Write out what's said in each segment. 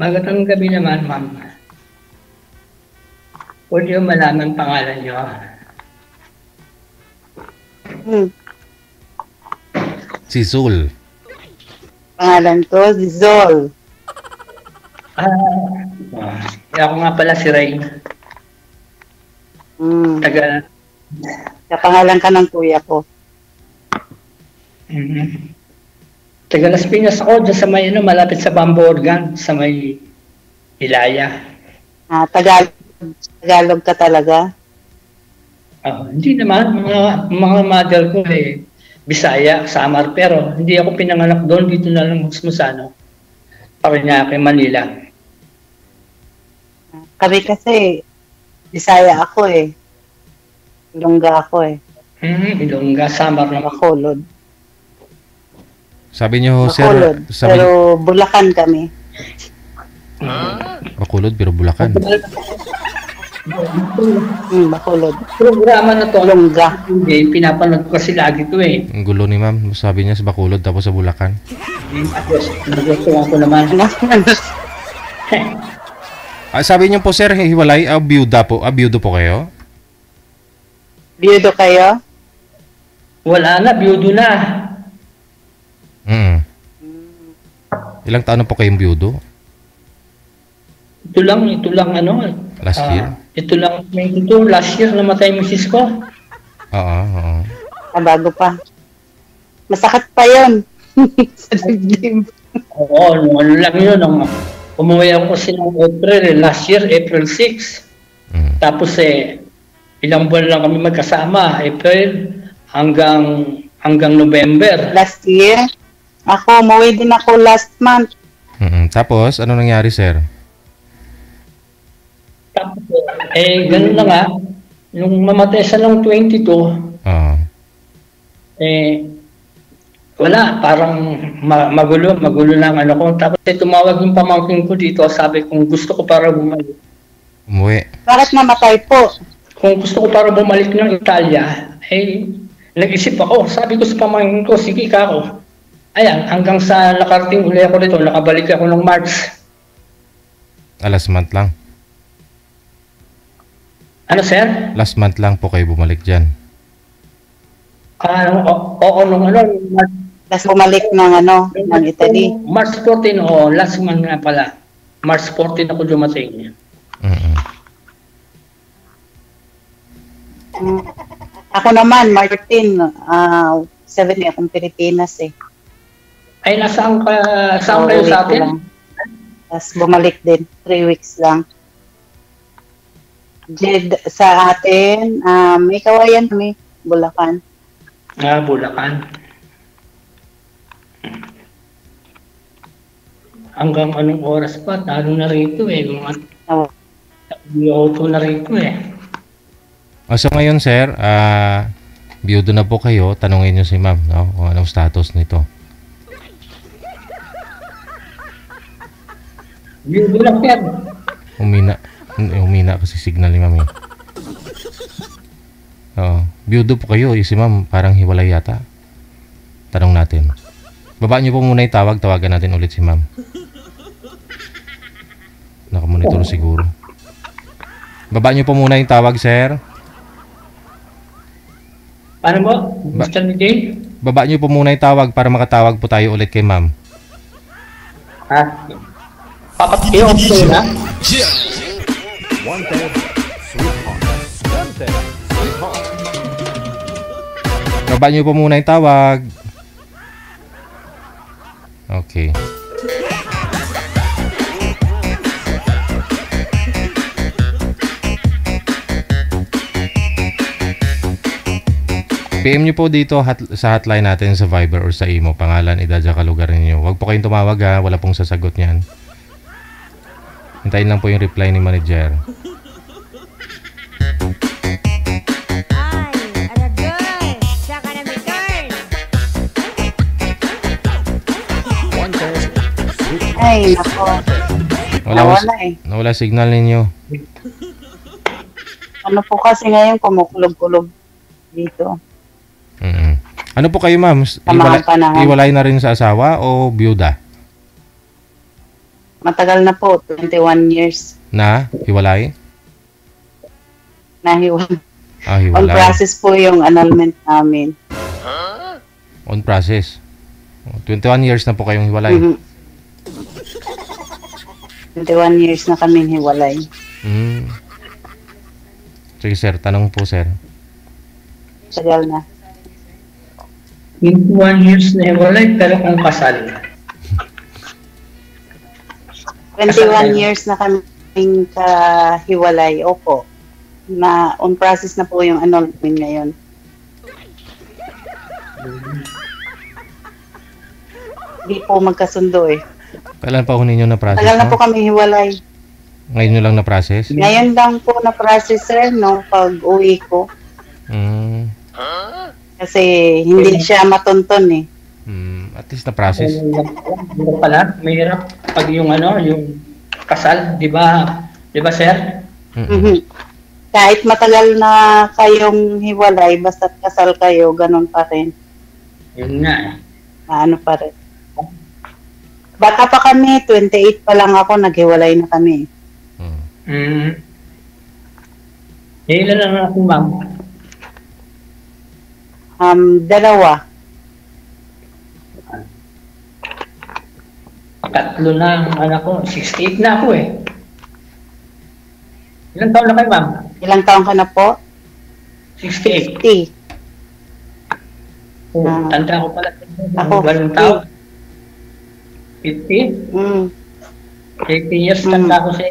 Magandang gabi naman, ma'am. Pwede yung malaman pangalan nyo? Si Zul. Pangalan ko, Zol. Ako nga pala si Ray. Taga... Kapangalan ka ng kuya ko. Taga Las Piñas ako, dyan sa may, malapit sa Bambo Organ, sa may Ilaya. Tagalog ka talaga? Hindi naman, mga mother ko Bisaya, Samar, pero hindi ako pinanganak doon, dito na lang mismo sa Parañaque, Manila. Kami kasi, Bisaya ako Ilongga ako Ilongga, Samar na Bacolod. Sabi niyo, Bacolod, sir... pero Bulacan kami. Bacolod, pero Bulacan. Bacolod. Programa na to, Ilongga. Pinapanood ko kasi lagi ito Ang gulo ni ma'am. Sabi niya sa Bacolod, tapos sa Bulacan. Nagustuhan ko naman. Sabi niyo po, sir, hiwalay, biyudo po kayo? Biyudo kayo? Wala na, biyudo na. Ilang taon na po kayong biyudo? Ito lang Last year? Ito lang, last year namatay misis ko. Oo. Bago pa. Masakit pa yun. Sa dibdib. Oo, ano lang yun. Umuwi ako kasi ng April, last year, April 6. Tapos ilang buwan lang kami magkasama, April hanggang November. Last year? Ako, umuwi din ako last month. Tapos, ano nangyari, sir? Tapos, ganun na nga. Nung mamatay siya ng 22, wala, parang magulo lang ko. Tapos tumawag yung pamangkin ko dito, sabi kung gusto ko para bumalik. Umuwi. Bakit namatay po? Kung gusto ko para bumalik ng Italia, nag-isip ako. Sabi ko sa pamangkin ko, sige ka ako. Ayan, hanggang sa nakarating uli ako dito, nakabalik ako ng March. Last month lang? Ano, sir? Last month lang po kayo bumalik dyan? Oo, March. Tapos bumalik ng Italy. March 14, last month nga pala. March 14 ako dumating. Ako naman, Martin, 7 akong Pilipinas Ay, saan kayo sa atin? Tapos bumalik din, 3 weeks lang. Sa atin, may kawayan kami, Bulacan. Bulacan. Hanggang anong oras pa? Talo na rito Mga auto na rito So ngayon, sir, biyudo na po kayo. Tanungin niyo si ma'am, kung anong status nito. Biyudo lang yan. Humina kasi signal ni ma'am biyudo po kayo. Si ma'am parang hiwalay yata. Tanong natin. Baba niyo po muna yung tawagan natin ulit si ma'am. Nakamonitor siguro. Baba niyo po muna yung tawag, sir. Paano mo? Mr. Miguel? Baba niyo po muna yung tawag para makatawag po tayo ulit kay ma'am. Papatiyo ko na? Baba niyo po muna yung tawag. Okay. PM nyo po dito sa hotline natin sa Viber or sa Imo. Pangalan, edad, saka lugar ninyo. Huwag po kayong tumawag wala pong sasagot niyan. Hintayin lang po yung reply ni manager. Ay, nako. Nawala signal ninyo. Ano po kasi ngayon kumukulog-kulog dito. Ano po kayo, ma'am? Iwalay na rin sa asawa o byuda? Matagal na po, 21 years Na hiwalay? na hiwalay. Ah, On hiwalay. process po yung annulment namin. On process. 21 years na po kayong hiwalay. Mhm. 21 years na kami hiwalay. Mm. Sige sir, tanong po sir. Tagal na. 21 years na hiwalay, pero kung kasal. 21 years na kaming kahiwalay. Opo. Na on process na po yung annulment ngayon. Hindi po magkasundo eh. Kailan pa ho ninyo na-process? Tagal na po No? kami hiwalay. Ngayon nyo lang na-process? Ngayon lang po na process sir, no, pag uwi ko. Mm. Kasi hindi siya matunton eh. At least na-process. Ano pala, mahirap pag yung yung kasal, di ba? Di ba, sir? Mhm. Kahit matagal na kayong hiwalay, basta't kasal kayo, ganun pa rin. Yun nga eh. Ano pa rin. Bata pa kami, 28 pa lang ako, naghiwalay na kami. Mm. Ilan lang ako, ma'am? 2. Tatlo na ang anak ko. 68 na ako eh. Ilang taon na kayo, ma'am? Ilang taon ka na po? 68. 50. Oh, Ah. tanda ko pala. Ako, Bagong taon. 50? Mm. 80 years tanda ko sa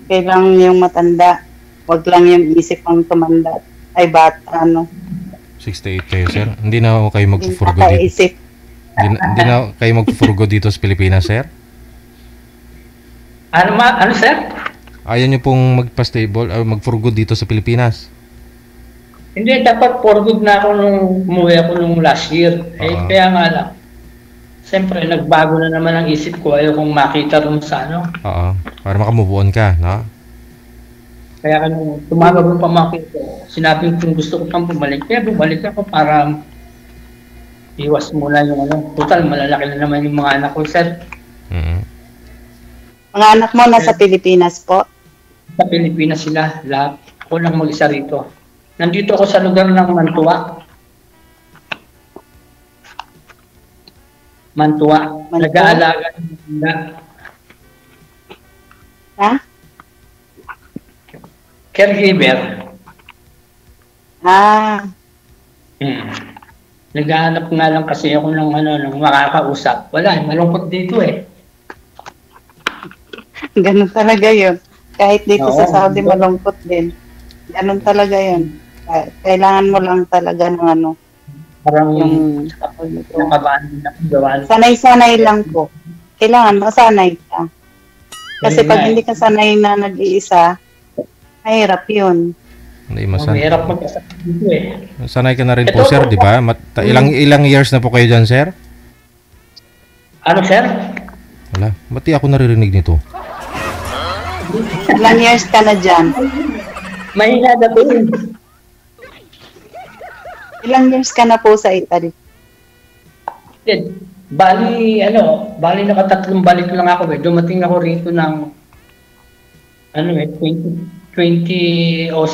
Kailang yung matanda. Wag lang yung isip ang tumanda. Ay, bata, ano. 68 kayo sir. Hindi na ho kayo Yung magpupurgo dito. kakaisip. Hindi na kayo magpupurgo dito sa Pilipinas sir? Ano, sir? Ayaw nyo pong magpa-stable, magpurgo dito sa Pilipinas? Hindi, dapat for good na ako nung umuwi ako nung last year. Kaya nga lang. Siyempre, nagbago na naman ang isip ko. Ayaw kong makita rin sa Oo. Para makamove on ka, no? Kaya nung tumawag ng pamangkin ko, sinabi ko kung gusto ko pang bumalik. Kaya bumalik ako para iwas muna yung Total, malalaki na naman yung mga anak ko, sir. Mga anak mo nasa Pilipinas po? Sa Pilipinas sila, lahat. Ako lang mag-isa rito. Nandito ako sa lugar ng Mantua. Mantua. Nag-aalaga ng banda. Ha? Caregiver. Naghahanap nga lang kasi ako ng makakausap. Wala, malungkot dito eh. Ganun talaga yun. Kahit dito Oo. sa Saudi, malungkot din. Ganun talaga yun. Kailangan mo lang talaga ng Parang yung nakabahan na gawa. sanay-sanay lang po. Kailangan masanay ka. Kasi Ganun pag nga eh. hindi ka sanay na nag-iisa, mahirap yun. Hindi Mahirap magkasama dito eh. Sanay ka na rin po Ito, sir, di ba? Ilang years na po kayo dyan sir? Ano, sir? Wala. Ba't di ako naririnig nito? Ilang years ka na dyan? Mahina na po eh. Ilang years ka na po sa Italy? Bali nakatatlong balik lang ako eh. Dumating ako rito ng 2007.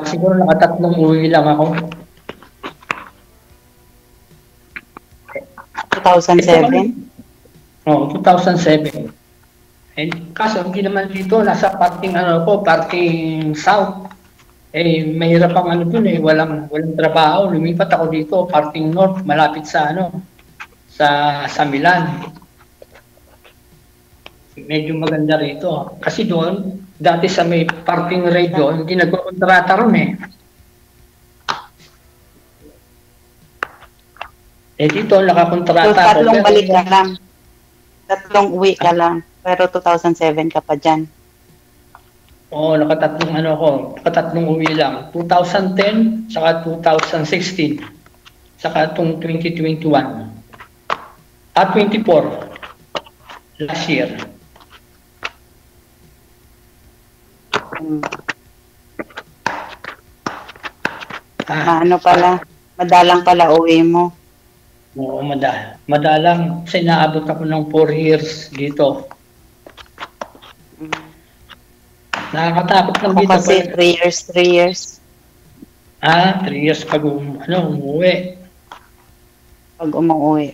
Siguro nakatatlong uwi lang ako. 2007? Oo, 2007. Kaso hindi naman dito, nasa parting parting south. Mahirap ang dun eh, walang trabaho. Lumipat ako dito, parting north, malapit sa sa Milan. Medyo maganda rito. Kasi doon, dati sa may parting radio, hindi nagkokontrata ron eh. Dito, nakakontrata So, tatlong balik ka lang. Tatlong uwi ka lang. Pero 2007 ka pa dyan. Oo, nakatatlong uwi lang. 2010, saka 2016, saka itong 2021. 24, last year. Maano pala, madalang pala uwi mo. Oo, madalang. Kasi naabot ako ng 4 years dito. Nakakatakot lang Ako dito. kasi 3 years. 3 years pag umuwi. Pag umuwi.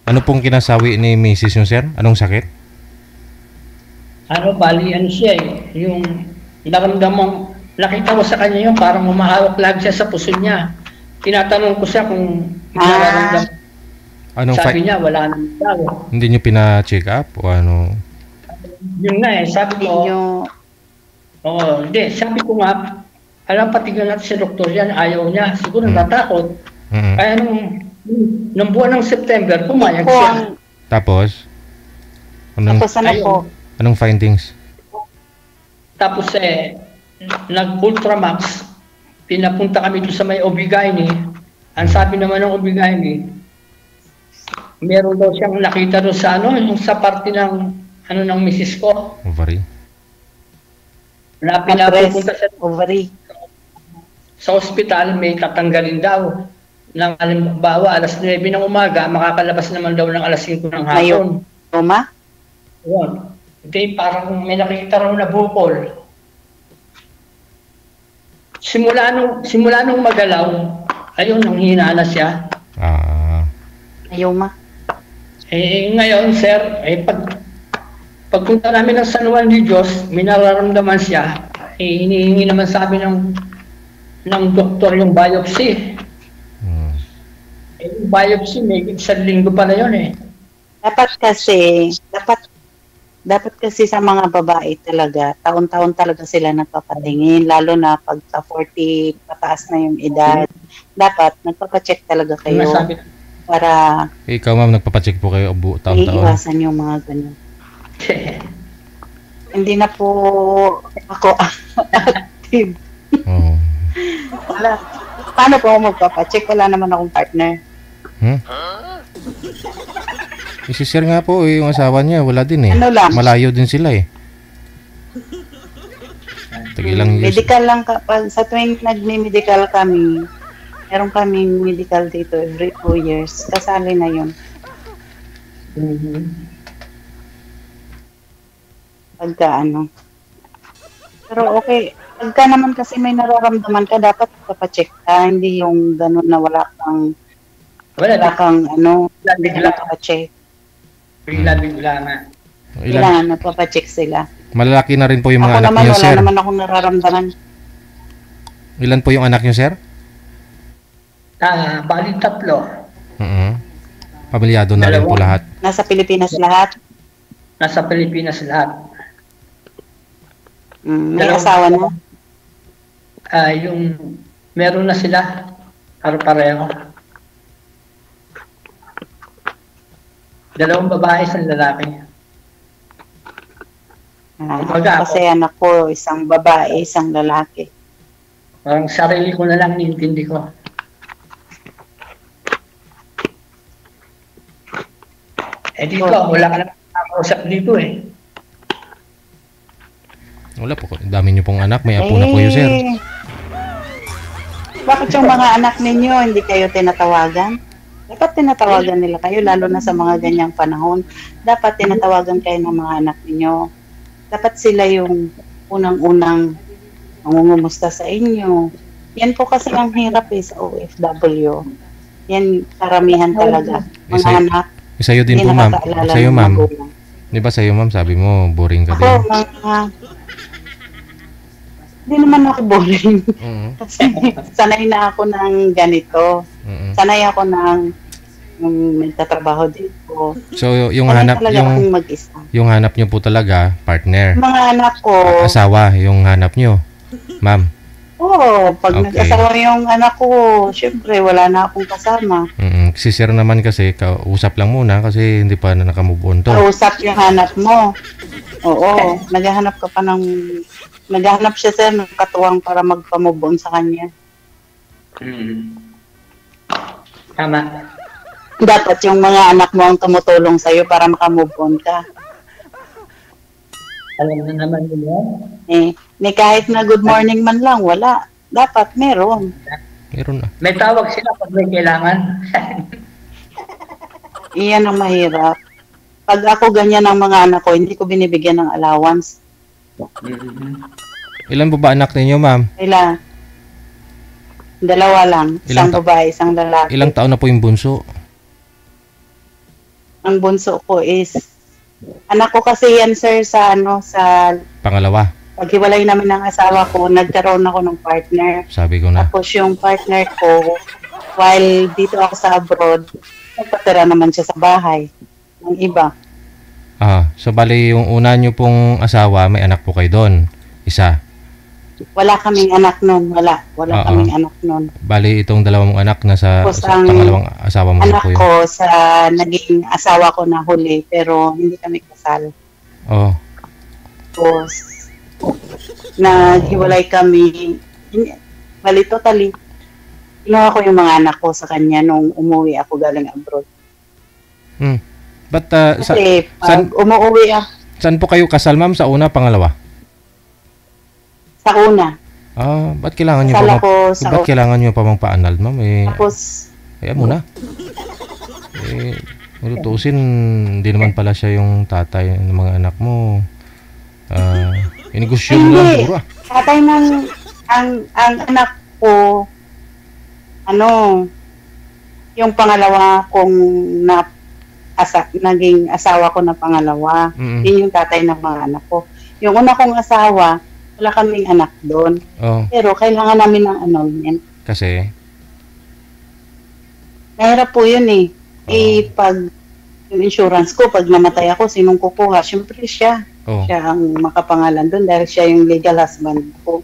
Ano pong kinasawi ni Mrs. yung sir? Anong sakit? Bali, siya yung naramdamang, nakita ko sa kanya yung parang umahawak lagi siya sa puso niya. Tinatanong ko siya kung nararamdaman. Sabi niya, wala naman daw. Hindi niyo pina-check up o ano? Yun nga sabi ko. Hindi, sabi ko nga, alam patignan natin si doktor yan, ayaw niya. Siguro natakot. Kaya nung buwan ng September, pumayag siya. Tapos? Anong findings? Tapos nag-Ultramax, pinapunta kami doon sa may OB-GYN. Ang sabi naman ng OB-GYN, meron daw siyang nakita doon sa yung sa parte ng ng misis ko. Ovary. Na pinapunta sa ovary. Sa ospital, may tatanggalin daw. Ng halimbawa, alas 9 ng umaga, makakalabas naman daw ng alas 5 ng hapon. Tuma? Yun. Hindi, parang may nakita raw na bukol. Simula nung magalaw, ayun, nanghina na siya. Ayoma. Ngayon, sir, pagpunta namin ng San Juan de Dios, may nararamdaman siya. Hinihingi naman sa amin ng doktor yung biopsy. Yung biopsy, may 1 linggo pa na yun Dapat kasi sa mga babae talaga, taon-taon talaga sila nagpapatingin, lalo na pagka 40 pataas na yung edad. Dapat nagpapacheck talaga kayo para ikaw ma'am, nagpapacheck po kayo taon-taon? Iiwasan yung mga ganyan. Hindi na po ako active. Wala. Paano po ako magpapacheck? Wala naman akong partner. Si-share nga po yung asawa niya, wala din Ano lang? Malayo din sila Medical lang kapag sa tuwing nagme-medical kami, meron kaming medical dito every 2 years. Kasali na yun. Pagka Pero okay. Pagka naman kasi may nararamdaman ka, dapat papacheck ka. Hindi yung gano'n na wala kang papacheck. Bigla nga. Kailangan papacheck sila. Malalaki na rin po yung mga anak niyo, sir. Wala naman akong nararamdaman. Ilan po yung anak niyo, sir? Bali 3. Pamilyado na rin po lahat. Nasa Pilipinas lahat? Nasa Pilipinas lahat. May asawa na? Meron na sila. Pareho. 2 babae, 1 lalaki. Kasi anak ko, 1 babae, 1 lalaki. Parang sarili ko na lang niintindi ko. Dito, wala ka na makausap dito Wala po. Dami niyo pong anak. May apo na po yun, sir. Bakit yung mga anak ninyo hindi kayo tinatawagan? Dapat tinatawagan nila kayo, lalo na sa mga ganyang panahon. Dapat tinatawagan kayo ng mga anak ninyo. Dapat sila yung unang-unang mangungumusta sa inyo. Yan po kasi ang hirap sa OFW. Yan karamihan talaga. Mga anak. Sa'yo din po, ma'am. Sa'yo, ma'am. Di ba sa'yo, ma'am, sabi mo, boring ka din? Hindi naman ako boring. Kasi sanay na ako ng ganito. Sanay ako ng nagtatrabaho dito. So, yung hanap niyo po talaga, partner. Mga anak ko. Asawa, yung hanap niyo, ma'am. Oo, pag nag-asawa yung anak ko, syempre wala na akong kasama. Si sir naman kasi, kausap lang muna kasi hindi pa na nakamove on to. Kausap yung hanap mo. Oo, naghahanap siya sir ng katuwang para magpa-move on sa kanya. Tama. Dapat yung mga anak mo ang tumutulong sa'yo para makamove on ka. Alam na naman nila. Ni kahit na good morning man lang, wala. Dapat meron. Meron na. May tawag sila pag may kailangan. Iyan ang mahirap. Pag ako ganyan ang mga anak ko, hindi ko binibigyan ng allowance. Ilan po ba anak ninyo, ma'am? Ilan? Dalawa lang. Isang babae, isang lalaki. Ilang taon na po yung bunso? Ang bunso ko is, anak ko kasi yan, sir, sa Pangalawa. paghiwalay namin ng asawa ko, nagkaroon ako ng partner. Sabi ko na. Tapos yung partner ko, while dito ako sa abroad, nagpatira naman siya sa bahay ng iba. So bali yung una nyo pong asawa, may anak po kayo doon. Isa. Wala kaming anak nun. Wala kaming anak nun. Bali itong dalawang anak na sa pangalawang asawa mo anak po yun. ko sa naging asawa ko na huli, pero hindi kami kasal. Tapos, naghiwalay kami. Bali, totally, kinuha ko yung mga anak ko sa kanya nung umuwi ako galing abroad. But, kasi, pag umuwi ako, saan po kayo kasal, ma'am? Sa una, pangalawa? sa una. Ba't kailangan nyo kailangan nyo pa mang paanal, ma'am? Tapos, kaya muna. Tutusin, hindi naman pala siya yung tatay ng mga anak mo. Inegosyo mo lang siguro. Tatay ng, ang anak ko, yung pangalawa kong naging asawa ko na pangalawa. Yun yung tatay ng mga anak ko. Yung una kong asawa, wala kaming anak doon. Pero kailangan namin ng annulment. Kasi? Mahirap po yun eh. Pag yung insurance ko, pag namatay ako, sinong kukuha? Siyempre siya. Siya ang makapangalan doon dahil siya yung legal husband ko.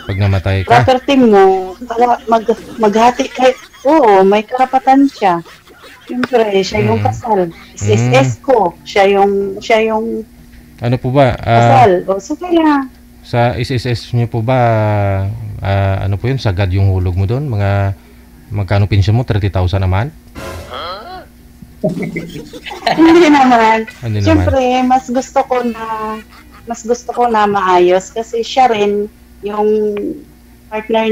Pag namatay ka? Property mo, maghati kayo. Oo, may karapatan siya. Siyempre, siya yung kasal. SSS ko. Siya yung ano po ba? kasal. So kaya. Sa SSS nyo po ba, ano po yun, sagad yung hulog mo doon? Magkano pensyon mo? 30,000 naman? Hindi naman. Siyempre, mas gusto ko na maayos kasi siya rin yung partner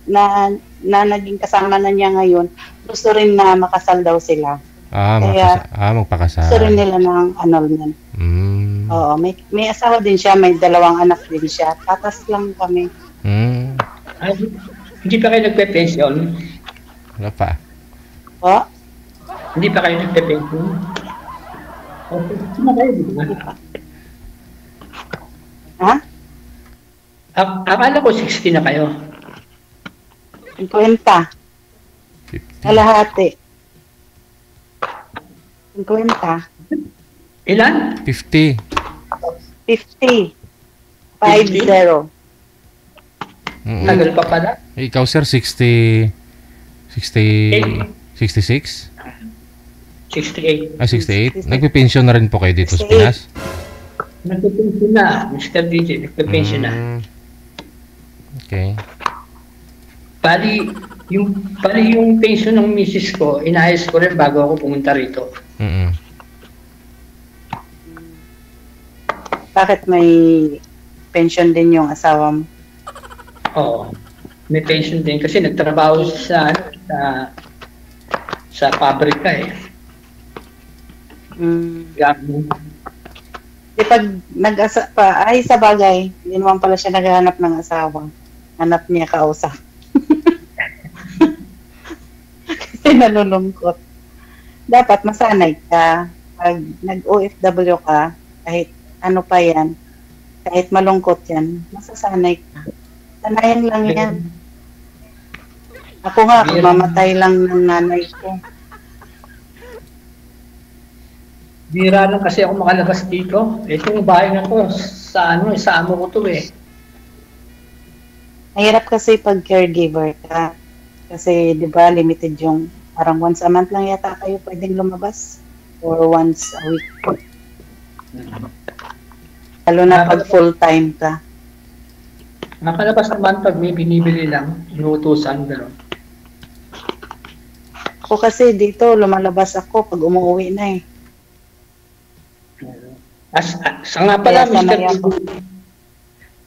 na naging kasama na niya ngayon, gusto rin na makasal daw sila. Magpakasal. Gusto rin nila ng annulment. Oo, may asawa din siya, may dalawang anak din siya. Tatas lang kami. Ay, hindi pa kayo nagpe-pension? Wala pa. Hindi pa kayo nagpe-pension? Sino kayo, di ba? Akala ko 60 na kayo. 50. Kalahati. 50. Ilan? 50. 50. 50. Tagal pa pala. Ikaw, sir, 66? 68. 68? Nagpe-pension na rin po kayo dito sa Pinas? Nagpe-pension na, Mr. DJ. Nagpe-pension na. Okay. Bali yung pension ng misis ko, inaayos ko rin bago ako pumunta rito. Bakit may pension din yung asawa mo? Oo. May pension din kasi nagtrabaho sa pabrika eh. Pag sa bagay, hindi naman pala siya naghahanap ng asawa. Hanap niya kausap. Kasi nalulungkot. Dapat masanay ka. Pag nag-OFW ka, kahit ano pa yan, kahit malungkot yan, masasanay ka. Sanayan lang yan. Ako nga, mamatay lang ng nanay ko. Bira lang kasi ako makalabas dito. Ito yung bahay na ko. Sa amo ko to eh. Mahirap kasi pag caregiver ka. Kasi, di ba, limited yung parang once a month lang yata kayo pwedeng lumabas. Or once a week. Lalo na pag full-time ka. Nakalabas naman pag may binibili lang. Inuutusan, gano'n. Ako kasi dito, lumalabas ako pag umuwi na eh. Sa nga pala, Kaya sanay Mr. ako.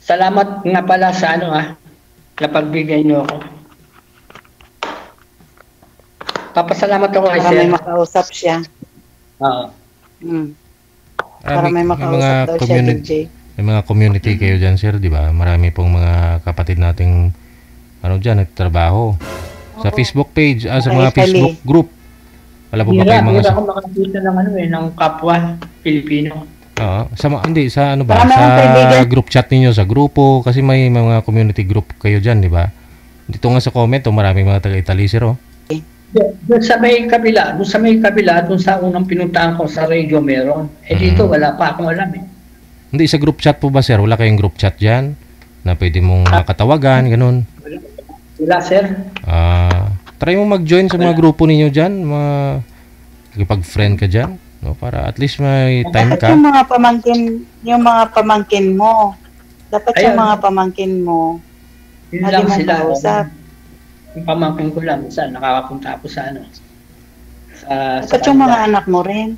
Salamat nga pala sa napagbigay niyo ako. Papasalamat ako kay Para Sir. may makausap siya. Oo. Para may makausap daw siya, DJ. May mga community kayo dyan, sir, di ba? Marami pong mga kapatid nating dyan, nagtatrabaho. Sa Facebook page, sa mga Facebook group. Wala po ba kayong mga... Hira ako makakita ng kapwa Pilipino. Oo. Hindi, sa Marami akong sa kaibigan. group chat ninyo, sa grupo, kasi may mga community group kayo dyan, di ba? Dito nga sa comment, maraming mga taga-Italy, sir, oh. Doon sa may kabila, doon sa unang pinuntahan ko sa radio meron. Dito wala pa akong alam eh. Hindi, sa group chat po ba, sir? Wala kayong group chat dyan? Na pwede mong makatawagan, ganun? Wala, sir. Try mo mag-join sa mga grupo ninyo dyan, nakipag-friend ka dyan, no? Para at least may time ka. Yung mga pamangkin mo. Dapat yung mga pamangkin mo. Yun Hindi lang mo sila. kausap. Yung pamangkin ko lang, minsan nakakapunta ako sa Dapat yung mga anak mo rin.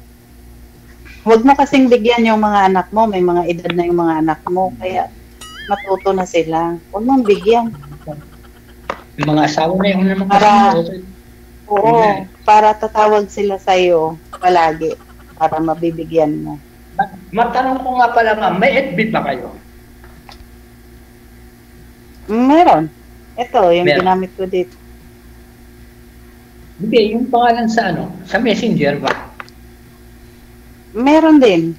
Huwag mo kasing bigyan yung mga anak mo. May mga edad na yung mga anak mo. Kaya matuto na sila. Huwag mong bigyan. Yung mga asawa na yung naman Oo, para tatawag sila sa'yo palagi. Para mabibigyan mo. Matanong ko nga pala, ma'am, may FB ba kayo? Meron. Ito, yung Meron. ginamit ko dito. Hindi, yung pangalan sa sa Messenger ba? Meron din.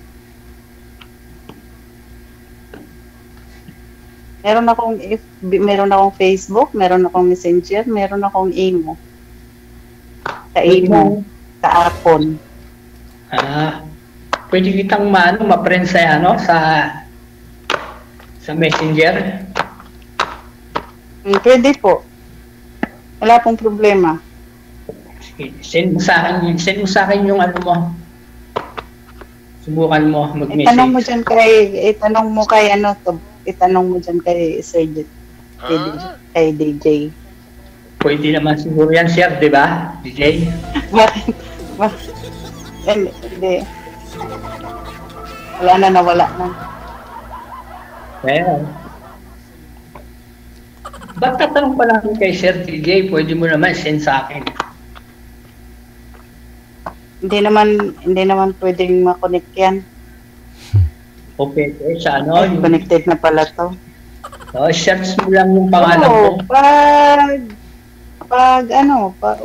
Meron akong Facebook, meron akong Messenger, meron akong Imo. Sa Imo, sa Apple. Pwede kitang ma-friend sa Messenger. Pwede po. Wala pong problema. Send mo sa akin yung mo. Subukan mo mag-message. Itanong mo dyan kay Sir kay DJ. Pwede naman siguro yan, sir, di ba? DJ? Bakit? Hindi. Nawala na. Well, ba't tatanong pa lang kay Sir DJ, pwede mo naman send sa akin. Hindi naman pwedeng ma-connect yan. Okay, sa Connected na pala to. search mo lang yung pangalan ko.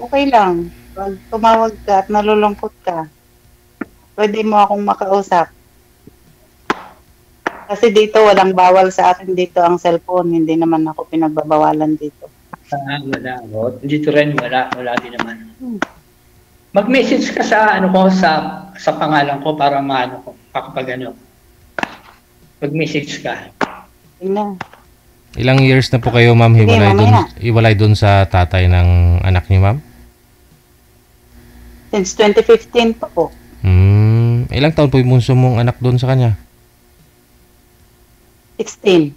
Okay lang. Pag tumawag ka at nalulungkot ka, pwede mo akong makausap. Kasi dito walang bawal sa akin dito ang cellphone. Hindi naman ako pinagbabawalan dito. Wala. Dito rin, wala din naman. Mag-message ka sa sa pangalan ko para ko kapag mag-message ka. Tingnan. Ilang years na po kayo, ma'am, hiwalay doon sa tatay ng anak niyo, ma'am? Since 2015 pa po. Ilang taon po yung bunso mong anak doon sa kanya? 16.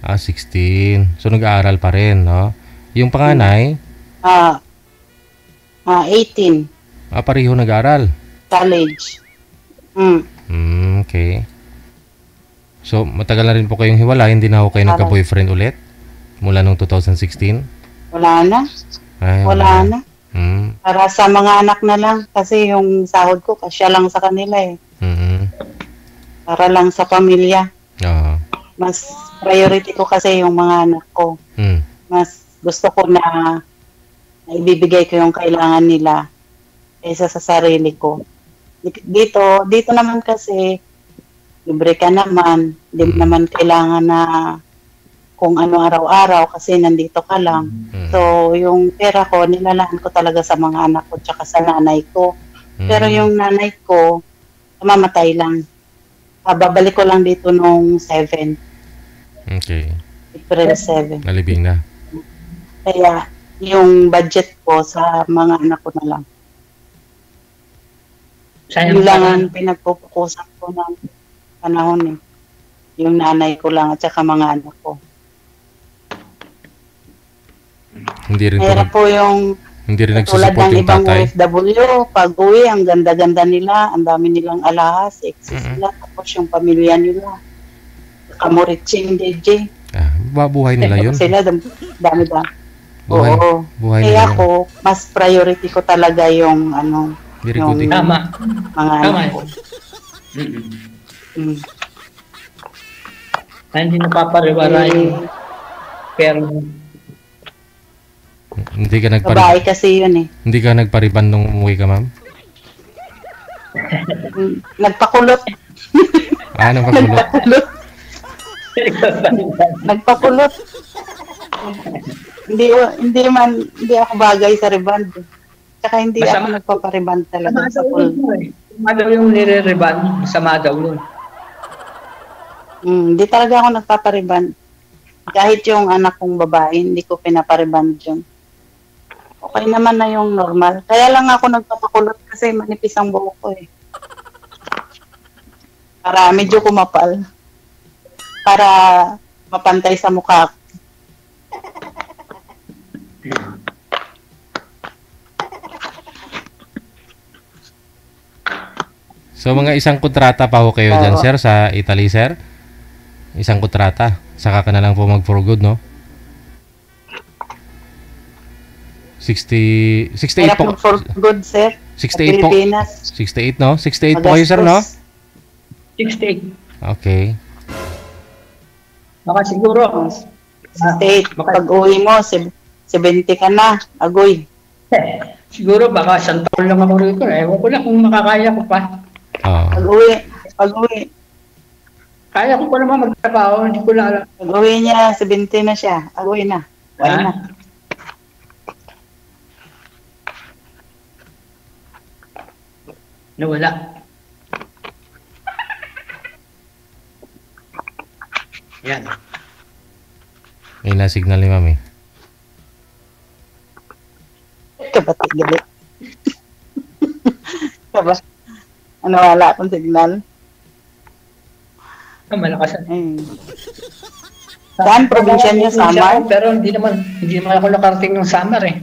16. So, nag-aaral pa rin, no? Yung panganay? 18. Pareho nag-aaral? College. Okay. So, matagal na rin po kayong hiwalay, hindi na ako kayo nagka-boyfriend ulit? Mula nung 2016? Wala na. Wala na. Para sa mga anak na lang. Kasi yung sahod ko, kasya lang sa kanila eh. Para lang sa pamilya. Mas priority ko kasi yung mga anak ko. Mas gusto ko na ibibigay ko yung kailangan nila kaysa sa sarili ko. Dito naman kasi libre ka naman, hindi naman kailangan na kung ano araw-araw kasi nandito ka lang. So, yung pera ko, nilalaan ko talaga sa mga anak ko tsaka sa nanay ko. Pero yung nanay ko, mamatay lang. Babalik ko lang dito nung 7. Okay. April 7. Nalibing na. Kaya, yung budget ko sa mga anak ko na lang. Yun lang ang pinagpupukusan ko ng panahon eh. Yung nanay ko lang at saka mga anak ko. Hindi rin Mahirap po yung Hindi rin Tulad nagsusupport ng yung ibang tatay. OFW, pag uwi, ang ganda-ganda nila, ang dami nilang alahas, exes nila, tapos yung pamilya nila. Kamuritsing, DJ. Buhay nila yun. Sila, dami-dami. Buhay, Oo. buhay Kaya nila yun. ako, mas priority ko talaga yung ano, Very yung good. Tama. mga Tama. anak ko. Mm-mm. Mm. Hindi napapariwara yung pero Hindi ka Babae kasi yun eh. Hindi ka nagpariban nung umuwi ka, ma'am? Nagpakulot. Nang pagulot. Nagpakulot. Nagpakulot. Hindi ako bagay sa rebound. Tsaka hindi ako nagpapariband talaga sa pool. Masama daw yung nire-rebound. Masama daw yun. Hindi talaga ako nagpapariband. Kahit yung anak kong babae, hindi ko pinapariband yun. Okay naman na yung normal. Kaya lang ako nagpapakulot kasi manipis ang buhok ko eh. Para medyo kumapal. Para mapantay sa mukha ko. So, mga isang kontrata pa ho kayo dyan, sir, sa Italy, sir? Isang kontrata. Saka ka na lang po mag-for good, no? 68 po. For good, sir. 68 po. Pilipinas. 68, no? 68 po kayo, sir, no? 68. Okay. Baka siguro. 68. Pag uwi mo, 70 ka na. Agoy. Siguro baka isang taon lang ako rito. Ewan ko lang kung makakaya ko pa. Pag uwi. Kaya ko pa naman magtrabaho. Hindi ko lang alam. Pag uwi niya, 70 na siya. Agoy na. Why na? Nawala. Yan. May na-signal ni mami. Kabati galit. Kaba? Ano, wala akong signal? Malakas. Saan? Probinsya niya, Samar? Pero hindi naman ako nakarating ng Samar eh.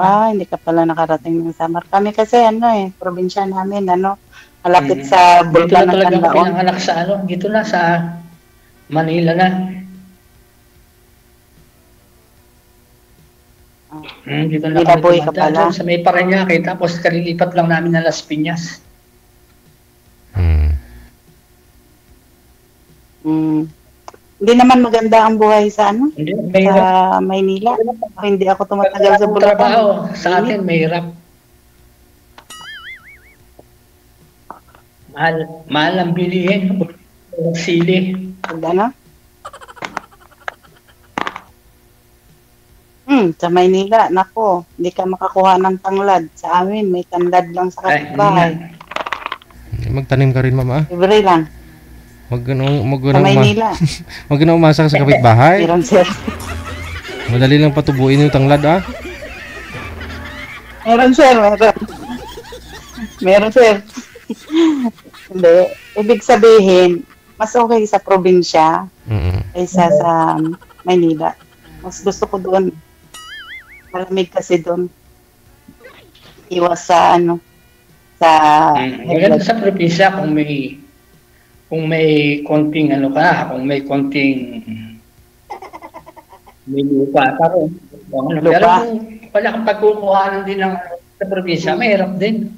Hindi ka pala nakarating ng Samar. Kami kasi probinsya namin, malapit sa Bulkan ng Dito na talaga Canlaon. pinanganak sa dito na sa Manila na. Dito na Nilaboy ka pala. Sa may Parañaque, tapos kalilipat lang namin na Las Piñas. Hindi naman maganda ang buhay sa Hindi, sa Maynila. Hindi ako tumatagal sa Bulacan. Trabaho sa atin, mahirap. Mahal ang bilihin. Sili. Ano? Sa Maynila, nako, hindi ka makakuha ng tanglad. Sa amin, may tanglad lang sa kapitbahay. Magtanim ka rin, mama. Libre lang. Sa Maynila. Wag na umasa ka sa kapitbahay. Meron, sir. Madali lang patubuin yung tanglad, Meron, sir. Meron, sir. Hindi. Ibig sabihin, mas okay sa probinsya kaysa sa Maynila. Mas gusto ko doon. Malamig kasi doon. Iwas sa sa Maganda sa probinsya kung may konting kung may konting may lupa ka rin. Pero kung wala kang pagkukuhanan din sa probinsya, mahirap din.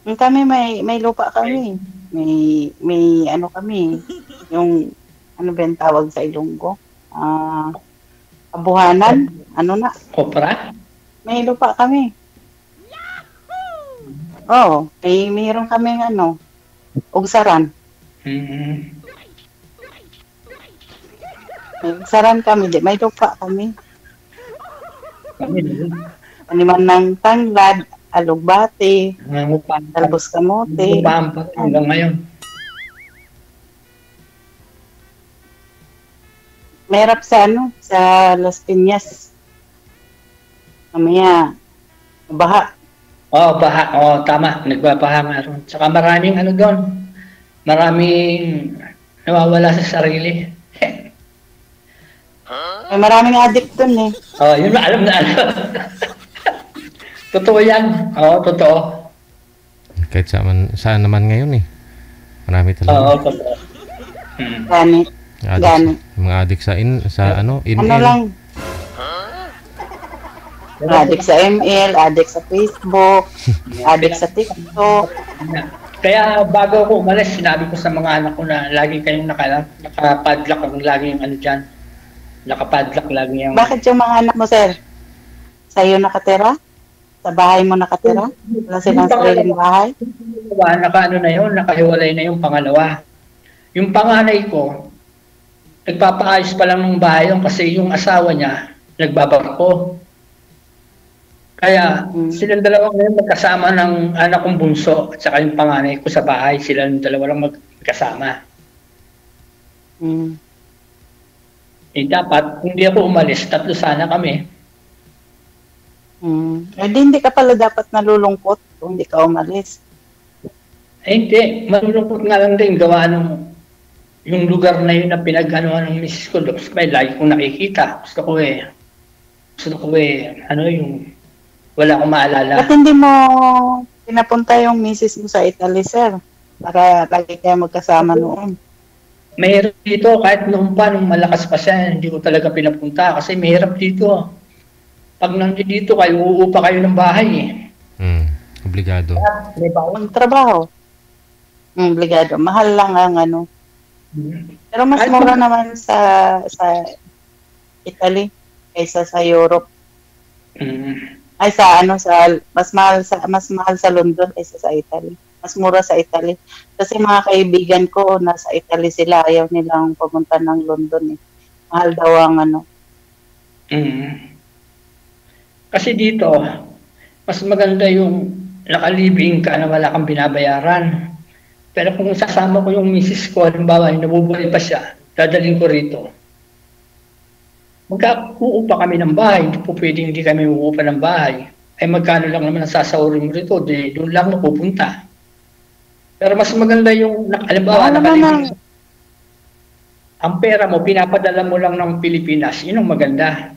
Kami may lupa kami. May kami. Yung ba yung tawag sa Ilonggo? Kabuhanan? Kopra? May lupa kami. Mayroon kami ugsaran. May ugsaran kami, may lupa kami. Animan ng tanglad, alugbate, talbos kamote. Hanggang ngayon. Mayroon sa Las Piñas. Mamaya, baha. Baha. Tama. Nagbabaha nga ron. Saka maraming doon. Maraming nawawala sa sarili. May maraming addict dun eh. Oh, yun na, alam na alam. Totoo yan. Oo, totoo. Kahit saan naman ngayon eh. Marami Oo, talaga. totoo. Ganit. Ganit. Mga adik sa Ano lang, addict sa ML, addict sa Facebook, addict sa TikTok. Kaya bago ako umalis, sinabi ko sa mga anak ko na lagi kayong nakapadlock ang lagi yung ano dyan. Nakapadlock lagi yung... Bakit yung mga anak mo, sir? Sa'yo nakatira? Sa bahay mo nakatira? Wala silang sariling bahay? Nakaano na yun, nakahiwalay na yung pangalawa. Yung panganay ko, nagpapaayos pa lang ng bahay yun kasi yung asawa niya, nagbabarko. Kaya silang dalawa ngayon magkasama ng anak kong bunso at saka yung panganay ko sa bahay. Silang dalawa lang magkasama. Eh dapat, hindi ako umalis, 3 sana kami. Eh hindi ka pala dapat nalulungkot kung hindi ka umalis. Eh hindi, malulungkot nga lang din gawa nung yung lugar na yun na pinag-anuhan ng misis ko. May lagi kong nakikita. Gusto ko ano yung wala akong maalala. Ba't hindi mo pinapunta yung misis mo sa Italy, sir? Para lagi kayo magkasama noon. Mahirap dito, kahit noon pa, nung malakas pa siya, hindi ko talaga pinapunta kasi mahirap dito. Pag nandito kayo, uupa kayo ng bahay eh. Obligado. May bawang Trabaho. Obligado. Mahal lang ang ano. Pero mas mura naman sa Italy kaysa sa Europe. Ay sa mas mahal sa London kaysa sa Italy. Mas mura sa Italy. Kasi mga kaibigan ko nasa Italy sila, ayaw nilang pumunta ng London eh. Mahal daw ang ano. Kasi dito, mas maganda yung nakalibing ka na wala kang binabayaran. Pero kung sasama ko yung misis ko, halimbawa, nabubuhay pa siya, dadalhin ko rito. Magkauupa kami ng bahay, hindi po pwedeng hindi kami uupa ng bahay. Ay magkano lang naman ang sasahurin mo rito, doon lang napupunta. Pero mas maganda yung, halimbawa, nakalibing. Ang pera mo, pinapadala mo lang ng Pilipinas, yun ang maganda.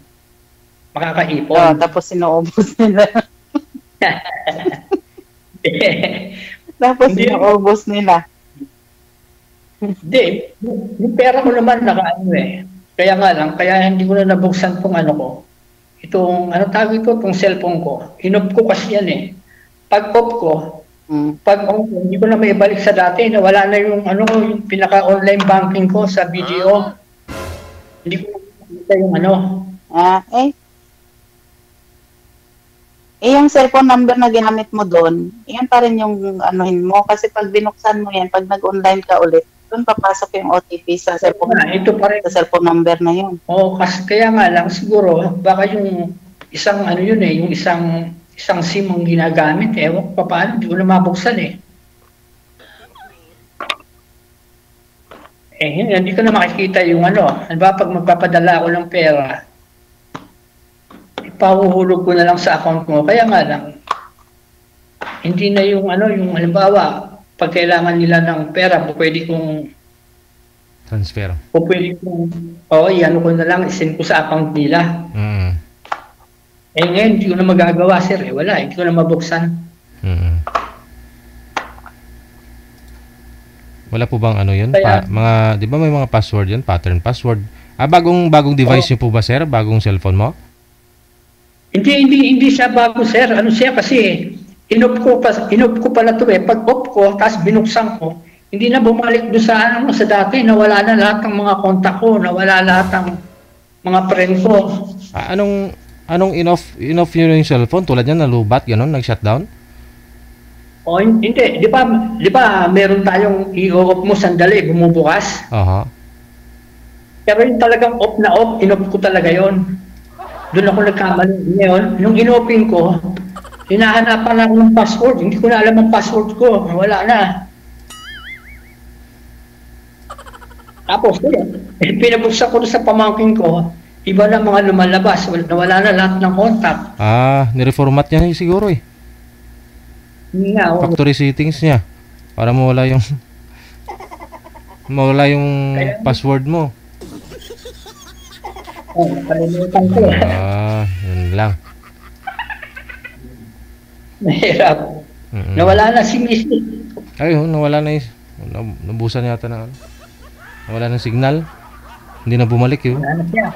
Makakaipon. Tapos sinuubos nila. Sinuubos nila. Hindi, yung pera ko naman nakaano eh. Kaya nga lang, kaya hindi ko na nabuksan tong ano ko. Itong, tawag ito, itong cellphone ko. Inop ko kasi yan eh. Pag off ko, hindi ko na may balik sa dati, na wala na yung, yung pinaka-online banking ko sa video. Hindi ko nakikita yung yung cellphone number na ginamit mo doon, yan pa rin yung anuhin mo. Kasi pag binuksan mo yan, pag nag-online ka ulit, doon papasok yung OTP sa cellphone, ito pa rin. Sa cellphone number na yun. Oo, kasi kaya nga lang siguro, baka yung isang yung isang SIM ang ginagamit eh. Ewan ko paano, hindi ko na mabuksan eh. Hindi ko na makikita yung Diba, pag magpapadala ako ng pera, ipahuhulog ko na lang sa account mo. Kaya nga lang, hindi na yung yung halimbawa, pag kailangan nila ng pera, pwede kong transfer. Pwede kong, ko na lang, isend ko sa account nila. Ngayon, hindi ko na magagawa, sir. Wala, hindi ko na mabuksan. Wala po bang yun? Di ba may mga password yun? Pattern password. Bagong device niyo po ba, sir? Bagong cellphone mo? Hindi siya bago, sir. Siya kasi, inop ko pala ito eh. Pag off ko, tapos binuksan ko, hindi na bumalik doon sa dati. Nawala na lahat ng mga kontak ko, nawala lahat ng mga friend ko. Anong in-off nyo yung cellphone? Tulad yan, nalubat, gano'n, nag-shutdown? Hindi. Di ba meron tayong i-off mo sandali, bumubukas? Pero yung talagang off na off, in-off ko talaga yon. Doon ako nagkamali. Ngayon, nung in-open ko, hinahanapan ako ng password. Hindi ko na alam ang password ko. Wala na. Tapos, pinabuksan ko sa pamangkin ko, iba na mga lumalabas. Wala na lahat ng contact. Nireformat niya siguro eh. Factory settings niya. Para mawala yung password mo. Oh, nakalimutan ko. Yun lang. Mahirap. Mm-mm. Nawala na si Missy. Ayun, nawala na nabusan yata na nawala ng signal. Hindi na bumalik yun. Wala na siya.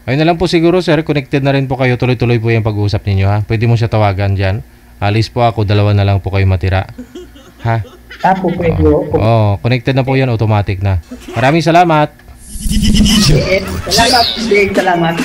Ayun na lang po siguro, sir. Connected na rin po kayo. Tuloy-tuloy po yung pag-uusap ninyo, ha? Pwede mo siya tawagan dyan. Alis po ako. 2 na lang po kayo matira. Ha? Tapo pwede ako. Connected na po yan. Automatic na. Maraming salamat. Salamat. Salamat.